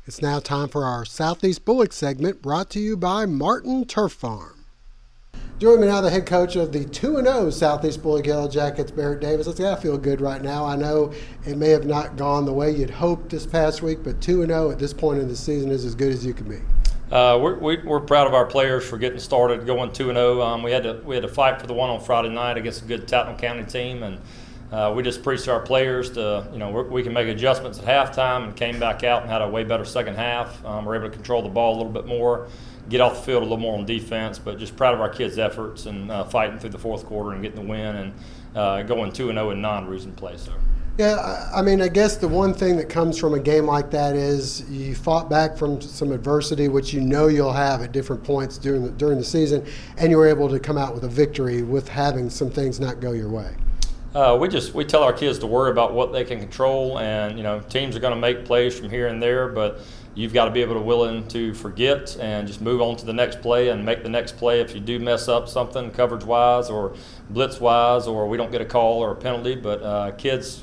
It's now time for our Southeast Bulloch segment, brought to you by Martin Turf Farm. Joining me now, the head coach of the 2-0 Southeast Bulloch Yellow Jackets, Barrett Davis. Let's I feel good right now. I know it may have not gone the way you'd hoped this past week, but 2-0 at this point in the season is as good as you can be. We're proud of our players for getting started, going 2-0. We had to fight for the one on Friday night against a good Tattnall County team, and we just preached to our players to, we can make adjustments at halftime, and came back out and had a way better second half. We're able to control the ball a little bit more, get off the field a little more on defense, but just proud of our kids' efforts and fighting through the fourth quarter and getting the win and going 2-0 in non-region play. So. Yeah, I mean, I guess the one thing that comes from a game like that is you fought back from some adversity, which you know you'll have at different points during the season, and you were able to come out with a victory with having some things not go your way. We tell our kids to worry about what they can control, and teams are going to make plays from here and there, but you've got to be able to willing to forget and just move on to the next play and make the next play if you do mess up something coverage-wise or blitz-wise, or we don't get a call or a penalty. But kids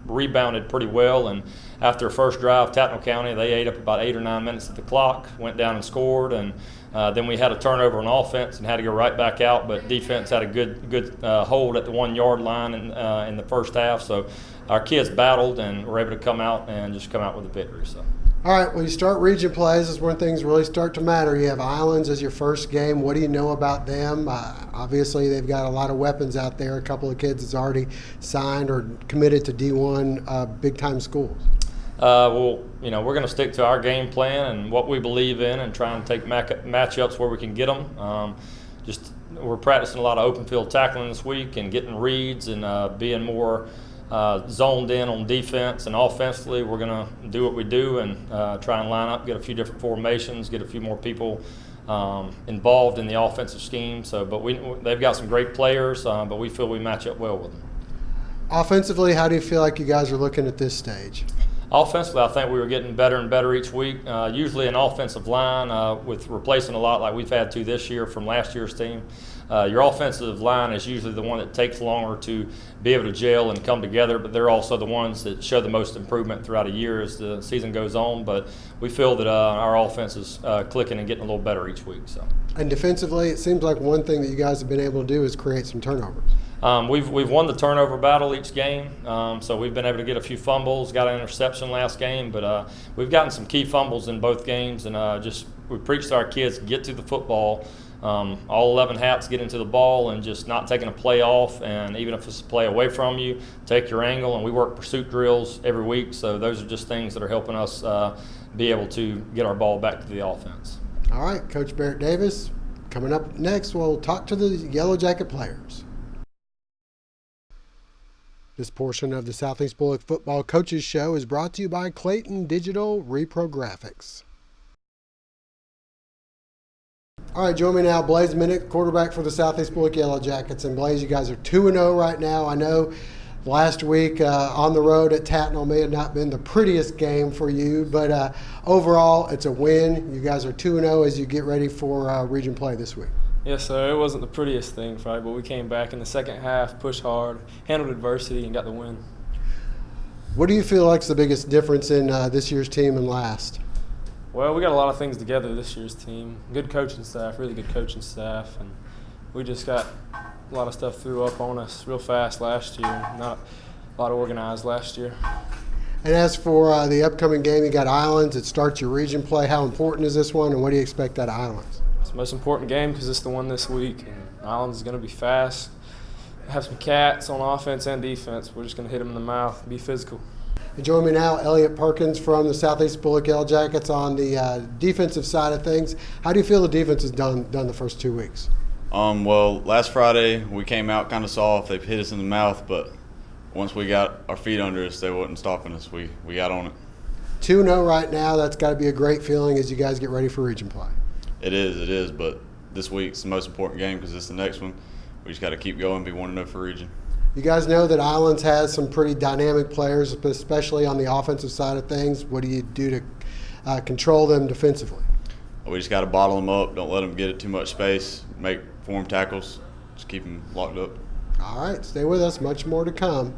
rebounded pretty well, and after a first drive, Tattnall County, they ate up about 8 or 9 minutes of the clock, went down and scored, and then we had a turnover on offense and had to go right back out, but defense had a good hold at the 1 yard line in the first half. So our kids battled and were able to come out with a victory. So. All right, well, you start region plays. This is when things really start to matter. You have Islands as your first game. What do you know about them? Obviously, they've got a lot of weapons out there. A couple of kids that's already signed or committed to D1 big-time schools. We're going to stick to our game plan and what we believe in and try and take matchups where we can get them. We're practicing a lot of open field tackling this week and getting reads and being more zoned in on defense, and offensively we're going to do what we do and try and line up, get a few different formations, get a few more people involved in the offensive scheme. But they've got some great players, but we feel we match up well with them. Offensively, how do you feel like you guys are looking at this stage? Offensively, I think we were getting better and better each week. Usually an offensive line, with replacing a lot like we've had to this year from last year's team, your offensive line is usually the one that takes longer to be able to gel and come together, but they're also the ones that show the most improvement throughout a year as the season goes on. But we feel that our offense is clicking and getting a little better each week. So. And defensively, it seems like one thing that you guys have been able to do is create some turnovers. We've won the turnover battle each game, so we've been able to get a few fumbles, got an interception last game, but we've gotten some key fumbles in both games, and we preach to our kids, get to the football, all 11 hats get into the ball and just not taking a play off, and even if it's a play away from you, take your angle, and we work pursuit drills every week, so those are just things that are helping us be able to get our ball back to the offense. All right, Coach Barrett Davis, coming up next, we'll talk to the Yellow Jacket players. This portion of the Southeast Bulloch Football Coaches Show is brought to you by Clayton Digital Repro Graphics. All right, join me now, Blaze Minnick, quarterback for the Southeast Bulloch Yellow Jackets. And Blaze, you guys are 2-0 right now. I know last week on the road at Tattnall may have not been the prettiest game for you, but overall it's a win. You guys are 2-0 as you get ready for region play this week. Yes, sir. It wasn't the prettiest thing, Friday, but we came back in the second half, pushed hard, handled adversity, and got the win. What do you feel like is the biggest difference in this year's team and last? Well, we got a lot of things together this year's team. Good coaching staff, really good coaching staff, and we just got a lot of stuff threw up on us real fast last year. Not a lot of organized last year. And as for the upcoming game, you got Islands. It starts your region play. How important is this one, and what do you expect out of Islands? It's the most important game because it's the one this week, and Islands is going to be fast. Have some cats on offense and defense. We're just going to hit them in the mouth, be physical. And join me now, Elliot Perkins from the Southeast Bulloch Yellow Jackets on the defensive side of things. How do you feel the defense has done the first 2 weeks? Well, last Friday we came out kind of soft. They hit us in the mouth, but once we got our feet under us, they wasn't stopping us. We got on it. 2-0 right now. That's got to be a great feeling as you guys get ready for region play. It is, but this week's the most important game because it's the next one. We just got to keep going, be 1-0 for region. You guys know that Islands has some pretty dynamic players, especially on the offensive side of things. What do you do to control them defensively? We just got to bottle them up, don't let them get it too much space, make form tackles, just keep them locked up. All right, stay with us. Much more to come.